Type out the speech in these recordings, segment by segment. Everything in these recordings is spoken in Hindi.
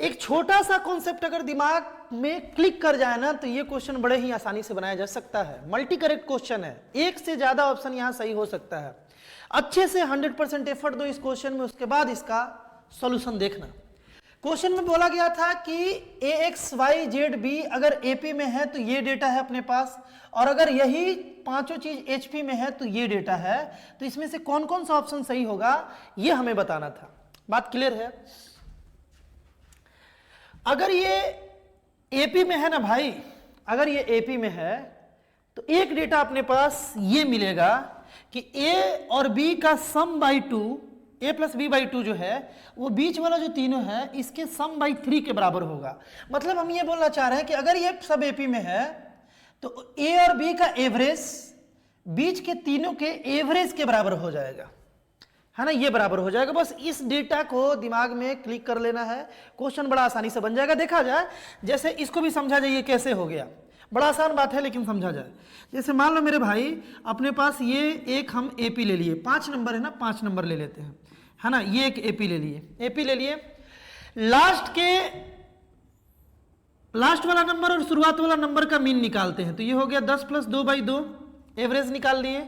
एक छोटा सा कॉन्सेप्ट अगर दिमाग में क्लिक कर जाए ना तो ये क्वेश्चन बड़े ही आसानी से बनाया जा सकता है। मल्टी करेक्ट क्वेश्चन है, एक से ज्यादा ऑप्शन यहां सही हो सकता है। अच्छे से 100% एफर्ट दो इस क्वेश्चन में, उसके बाद इसका सॉल्यूशन देखना। क्वेश्चन में बोला गया था कि ए एक्स वाई जेड बी अगर एपी में है तो ये डेटा है अपने पास, और अगर यही पांचों चीज एचपी में है तो ये डेटा है। तो इसमें से कौन कौन सा ऑप्शन सही होगा ये हमें बताना था। बात क्लियर है? अगर ये एपी में है ना भाई, अगर ये एपी में है तो एक डेटा अपने पास ये मिलेगा कि ए और बी का sum by 2, A plus B by 2 जो है वो बीच वाला जो तीनों है इसके सम बाई 3 के बराबर होगा। मतलब हम ये बोलना चाह रहे हैं कि अगर ये सब एपी में है तो ए और बी का एवरेज बीच के तीनों के एवरेज के बराबर हो जाएगा, है ना, ये बराबर हो जाएगा। बस इस डेटा को दिमाग में क्लिक कर लेना है, क्वेश्चन बड़ा आसानी से बन जाएगा। देखा जाए, जैसे इसको भी समझा जाए ये कैसे हो गया, बड़ा आसान बात है लेकिन समझा जाए। जैसे मान लो मेरे भाई अपने पास ये एक हम एपी ले लिए, 5 नंबर है ना, 5 नंबर ले लेते हैं, है ना, ये एक एपी ले लिए, एपी ले लिए। लास्ट वाला नंबर और शुरुआत वाला नंबर का मीन निकालते हैं, तो ये हो गया 10 प्लस 2 बाई 2, एवरेज निकाल लिए।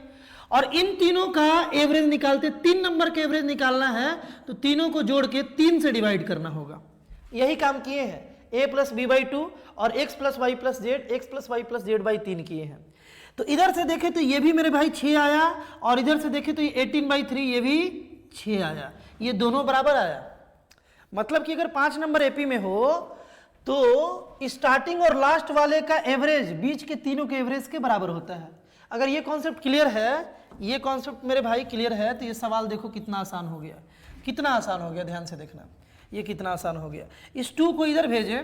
और इन तीनों का एवरेज निकालते, 3 नंबर का एवरेज निकालना है तो तीनों को जोड़ के 3 से डिवाइड करना होगा। यही काम किए हैं, ए प्लस बी बाई 2 और x plus y plus z, x plus y plus z by 3 किए हैं। तो इधर से देखें तो ये भी मेरे भाई 6 आया, और इधर से देखें तो ये 18/3 ये भी 6 आया, ये दोनों बराबर आया। मतलब कि अगर 5 नंबर एपी में हो तो स्टार्टिंग और लास्ट वाले का एवरेज बीच के तीनों के एवरेज के बराबर होता है। अगर ये कॉन्सेप्ट क्लियर है, ये कॉन्सेप्ट मेरे भाई क्लियर है, तो ये सवाल देखो कितना आसान हो गया, कितना आसान हो गया, ध्यान से देखना, ये कितना आसान हो गया। इस 2 को इधर भेजे,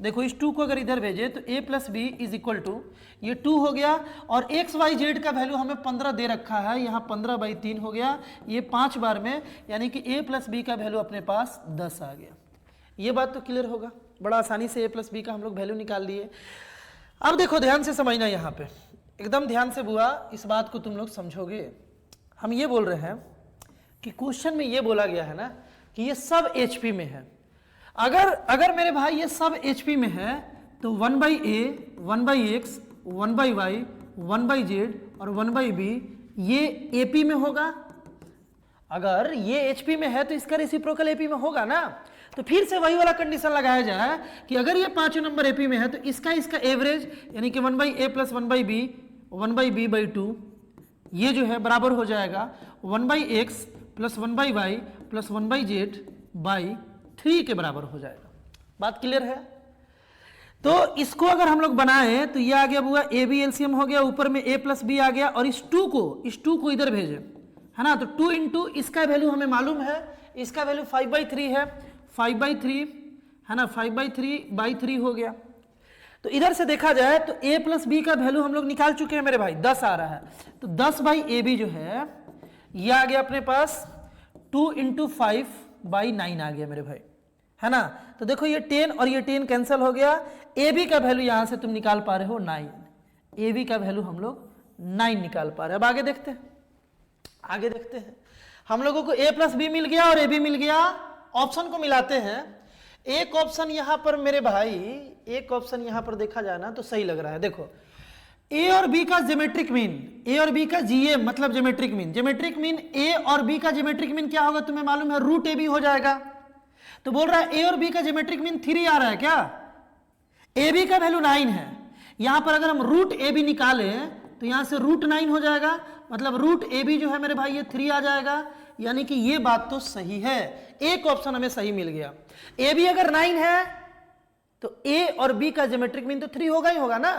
देखो इस 2 को अगर इधर भेजे तो a plus b is equal to, ये 2 हो गया, और एक्स वाई जेड का वैल्यू हमें 15 दे रखा है, यहाँ 15/3 हो गया, ये 5 बार में, यानी कि a प्लस बी का वैल्यू अपने पास 10 आ गया। ये बात तो क्लियर होगा, बड़ा आसानी से a प्लस बी का हम लोग वैल्यू निकाल लिए। अब देखो ध्यान से समझना, यहाँ पे एकदम ध्यान से बुआ, इस बात को तुम लोग समझोगे। हम ये बोल रहे हैं कि क्वेश्चन में ये बोला गया है ना कि ये सब एचपी में है। अगर मेरे भाई ये सब एचपी में है तो 1/a, 1/x, 1/y, 1/z और 1/b ये एपी में होगा। अगर ये एचपी में है तो इसका रेसिप्रोकल एपी में होगा ना। तो फिर से वही वाला कंडीशन लगाया जाए कि अगर ये 5 नंबर एपी में है तो इसका एवरेज यानी कि 1/a प्लस 1/b, 1/b/2 ये जो है बराबर हो जाएगा 1/x plus 1/y plus 1/z/3 के बराबर हो जाएगा। बात क्लियर है? तो इसको अगर हम लोग बनाए तो ये आ गया बुआ ए बी एलसीएम हो गया, ऊपर में a प्लस बी आ गया, और इस 2 को इधर भेजे, है ना। तो 2 इंटू इसका वैल्यू हमें मालूम है, इसका वैल्यू 5/3 है, 5/3 है ना, 5/3/3 हो गया। तो इधर से देखा जाए तो a प्लस बी का वैल्यू हम लोग निकाल चुके हैं मेरे भाई, 10 आ रहा है। तो 10/ab जो है ये आ गया अपने पास 2 इंटू 5/9 आ गया मेरे भाई, है ना। तो देखो ये 10 और ये 10 कैंसिल हो गया। ab का वैल्यू यहां से तुम निकाल पा रहे हो 9, ab का वैल्यू हम लोग 9 निकाल पा रहे हैं। अब आगे देखते हैं, आगे देखते हैं। हम लोगों को a प्लस बी मिल गया और ab मिल गया, ऑप्शन को मिलाते हैं। एक ऑप्शन यहां पर मेरे भाई, एक ऑप्शन यहां पर देखा जाए ना तो सही लग रहा है। देखो a और b का ज्योमेट्रिक मीन, a और b का GM मतलब geometric mean, geometric mean a और b का ज्योमेट्रिक मीन क्या होगा तुम्हें मालूम है, √ab हो जाएगा। तो बोल रहा है a और b का ज्योमेट्रिक मीन 3 आ रहा है क्या, ab का वैल्यू 9 है। यहां पर अगर हम √ab निकालें तो यहां से √9 हो जाएगा, मतलब √ab जो है मेरे भाई ये 3 आ जाएगा, यानी कि ये बात तो सही है। एक ऑप्शन हमें सही मिल गया। ab अगर 9 है तो a और b का ज्योमेट्रिक मीन तो 3 होगा ही होगा ना,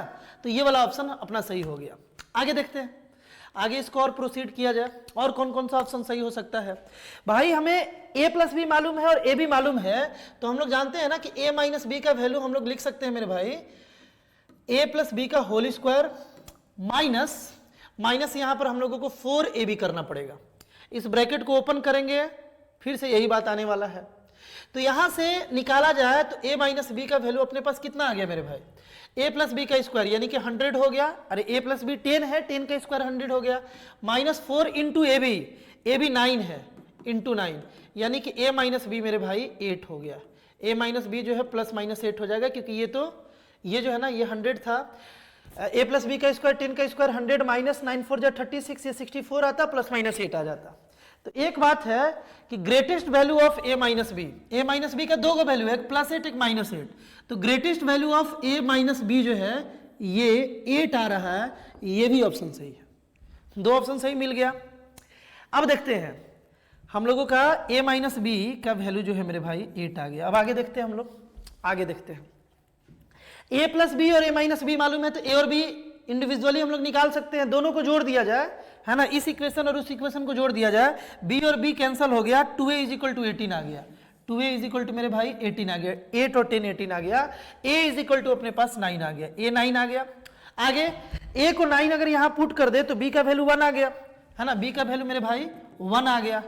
तो ये वाला ऑप्शन अपना सही हो गया। आगे देखते हैं, आगे इसको और प्रोसीड किया जाए, और कौन कौन सा ऑप्शन सही हो सकता है। भाई हमें a प्लस बी मालूम है और a भी मालूम है, तो हम लोग जानते हैं ना कि a माइनस बी का वैल्यू हम लोग लिख सकते हैं मेरे भाई a प्लस बी का होल स्क्वायर माइनस यहां पर हम लोगों को 4ab करना पड़ेगा। इस ब्रैकेट को ओपन करेंगे, फिर से यही बात आने वाला है। तो यहां से निकाला जाए तो a माइनस बी का वैल्यू अपने पास कितना आ गया मेरे भाई, a प्लस बी का स्क्वायर यानी कि 100 हो गया। अरे a प्लस बी 10 है, 10 का स्क्वायर 100 हो गया, -4 इंटू ab 9 है, इंटू 9 यानी कि a माइनस बी मेरे भाई 8 हो गया। a माइनस बी जो है प्लस माइनस 8 हो जाएगा, क्योंकि ये जो है ना ये 100 था, a प्लस बी का स्क्वायर 10 का स्क्वायर 100 माइनस 9 4 जा 36, ये 64 आता, प्लस माइनस 8 आ जाता। तो एक बात है कि greatest value of a minus b का दो वैल्यू है, एक प्लस 8 एक माइनस 8, तो greatest value of a minus b जो है ये 8 आ रहा है, ये भी ऑप्शन सही है, दो ऑप्शन सही मिल गया। अब देखते हैं हम लोगों का a माइनस बी का वैल्यू जो है मेरे भाई 8 आ गया। अब आगे देखते हैं, हम लोग आगे देखते हैं, a प्लस बी और a माइनस बी मालूम है, तो a और b इंडिविजुअली हम लोग निकाल सकते हैं, दोनों को जोड़ दिया जाए, है ना, इस इक्वेशन और उस इक्वेशन को जोड़ दिया जाए, b और b कैंसिल हो गया, 2a इज इक्वल टू 18 आ गया, 2a इज इक्वल टू मेरे भाई 18 आ गया, 8 और 10 18 आ गया, a इज इक्वल टू अपने पास 9 आ गया, a 9 आ गया। आगे a को 9 अगर यहाँ पुट कर दे तो b का वैल्यू 1 आ गया, है ना, b का वैल्यू मेरे भाई 1 आ गया।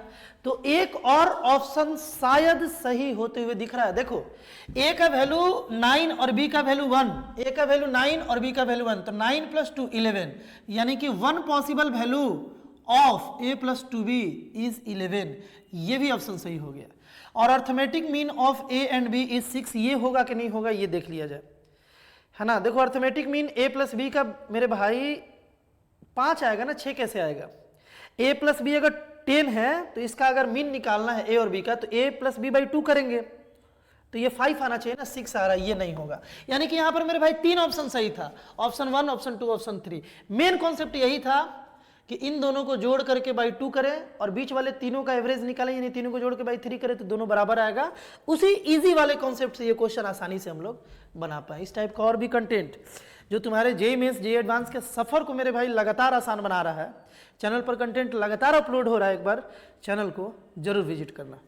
तो एक और ऑप्शन शायद सही होते हुए दिख रहा है, देखो a का वैल्यू 9 और b का वैल्यू 1, a का वैल्यू 9 और b का वैल्यू 1, तो 9 प्लस 2 11, यानी कि 1 possible value of a plus 2b is 11, ये भी ऑप्शन सही हो गया। और arithmetic mean of a and b is 6, ये होगा कि नहीं होगा ये देख लिया जाए, है ना। देखो arithmetic mean a plus b का मेरे भाई 5 आएगा ना, 6 कैसे आएगा, a प्लस बी अगर 10 है तो इसका अगर मीन निकालना है a और b का, तो a प्लस बी बाई 2 करेंगे, तो ये 5 आना चाहिए ना, 6 आ रहा है, ये नहीं होगा। यानी कि यहाँ पर मेरे भाई 3 ऑप्शन सही था, option 1 option 2 option 3। Main concept यही था कि इन दोनों को जोड़ करके बाई 2 करें और बीच वाले तीनों का एवरेज निकालें, यानी तीनों को जोड़ के बाई 3 करें तो दोनों बराबर आएगा। उसी इजी वाले कॉन्सेप्ट से ये क्वेश्चन आसानी से हम लोग बना पाए। इस टाइप का और भी कंटेंट जो तुम्हारे जेईई मेंस जेईई एडवांस के सफर को मेरे भाई लगातार आसान बना रहा है, चैनल पर कंटेंट लगातार अपलोड हो रहा है, एक बार चैनल को जरूर विजिट करना।